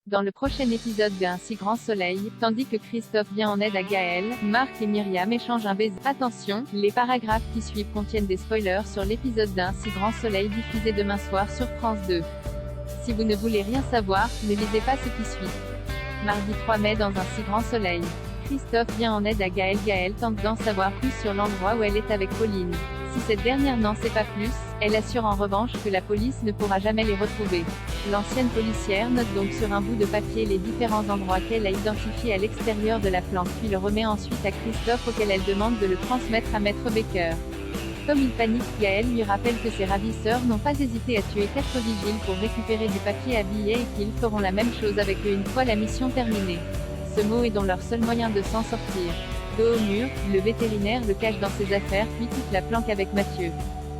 Dans le prochain épisode de Un si grand soleil, tandis que Christophe vient en aide à Gaël, Marc et Myriam échangent un baiser. Attention, les paragraphes qui suivent contiennent des spoilers sur l'épisode d'Un si grand soleil diffusé demain soir sur France 2. Si vous ne voulez rien savoir, ne lisez pas ce qui suit. Mardi 3 mai dans Un si grand soleil. Christophe vient en aide à Gaël. Gaël tente d'en savoir plus sur l'endroit où elle est avec Pauline. Si cette dernière n'en sait pas plus, elle assure en revanche que la police ne pourra jamais les retrouver. L'ancienne policière note donc sur un bout de papier les différents endroits qu'elle a identifiés à l'extérieur de la planque, puis le remet ensuite à Christophe auquel elle demande de le transmettre à Maître Baker. Comme il panique, Gaël lui rappelle que ses ravisseurs n'ont pas hésité à tuer 4 vigiles pour récupérer du papier à billets et qu'ils feront la même chose avec eux une fois la mission terminée. Ce mot est donc leur seul moyen de s'en sortir. Dos au mur, le vétérinaire le cache dans ses affaires puis quitte la planque avec Mathieu.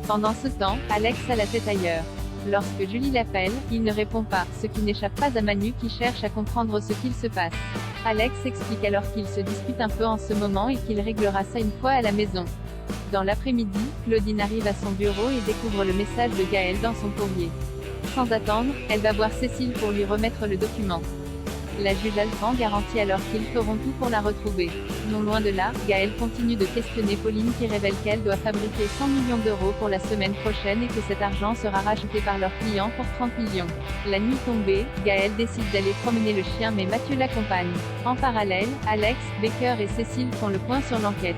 Pendant ce temps, Alex a la tête ailleurs. Lorsque Julie l'appelle, il ne répond pas, ce qui n'échappe pas à Manu qui cherche à comprendre ce qu'il se passe. Alex explique alors qu'ils se disputent un peu en ce moment et qu'il réglera ça une fois à la maison. Dans l'après-midi, Claudine arrive à son bureau et découvre le message de Gaël dans son courrier. Sans attendre, elle va voir Cécile pour lui remettre le document. La juge Alphand garantit alors qu'ils feront tout pour la retrouver. Non loin de là, Gaël continue de questionner Pauline qui révèle qu'elle doit fabriquer 100 millions d'euros pour la semaine prochaine et que cet argent sera racheté par leurs clients pour 30 millions. La nuit tombée, Gaël décide d'aller promener le chien mais Mathieu l'accompagne. En parallèle, Alex, Baker et Cécile font le point sur l'enquête.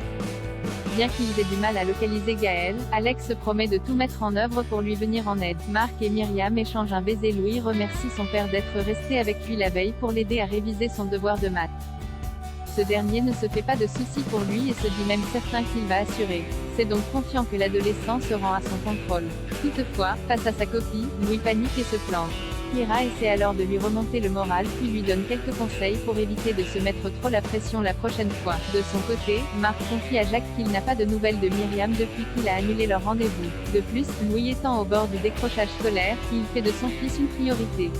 Bien qu'ils aient du mal à localiser Gaël, Alex se promet de tout mettre en œuvre pour lui venir en aide. Marc et Myriam échangent un baiser. Louis remercie son père d'être resté avec lui la veille pour l'aider à réviser son devoir de maths. Ce dernier ne se fait pas de soucis pour lui et se dit même certain qu'il va assurer. C'est donc confiant que l'adolescent se rend à son contrôle. Toutefois, face à sa copie, Louis panique et se plante. Ira essaie alors de lui remonter le moral puis lui donne quelques conseils pour éviter de se mettre trop la pression la prochaine fois. De son côté, Marc confie à Jacques qu'il n'a pas de nouvelles de Myriam depuis qu'il a annulé leur rendez-vous. De plus, Louis étant au bord du décrochage scolaire, il fait de son fils une priorité.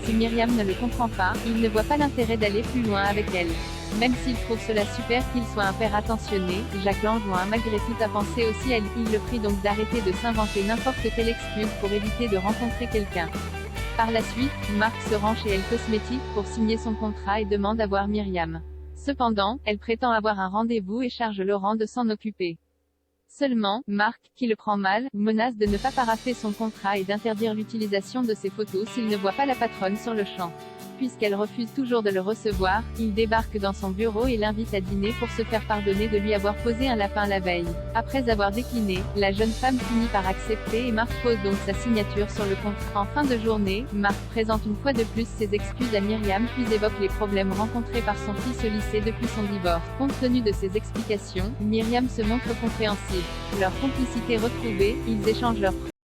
Si Myriam ne le comprend pas, il ne voit pas l'intérêt d'aller plus loin avec elle. Même s'il trouve cela super qu'il soit un père attentionné, Jacques l'enjoint malgré tout à penser aussi à lui. Il le prie donc d'arrêter de s'inventer n'importe quelle excuse pour éviter de rencontrer quelqu'un. Par la suite, Marc se rend chez Elle Cosmétique pour signer son contrat et demande à voir Myriam. Cependant, elle prétend avoir un rendez-vous et charge Laurent de s'en occuper. Seulement, Marc, qui le prend mal, menace de ne pas paraffer son contrat et d'interdire l'utilisation de ses photos s'il ne voit pas la patronne sur le champ. Puisqu'elle refuse toujours de le recevoir, il débarque dans son bureau et l'invite à dîner pour se faire pardonner de lui avoir posé un lapin la veille. Après avoir décliné, la jeune femme finit par accepter et Marc pose donc sa signature sur le contrat. En fin de journée, Marc présente une fois de plus ses excuses à Myriam puis évoque les problèmes rencontrés par son fils au lycée depuis son divorce. Compte tenu de ces explications, Myriam se montre compréhensive. Leur complicité retrouvée, ils échangent leurs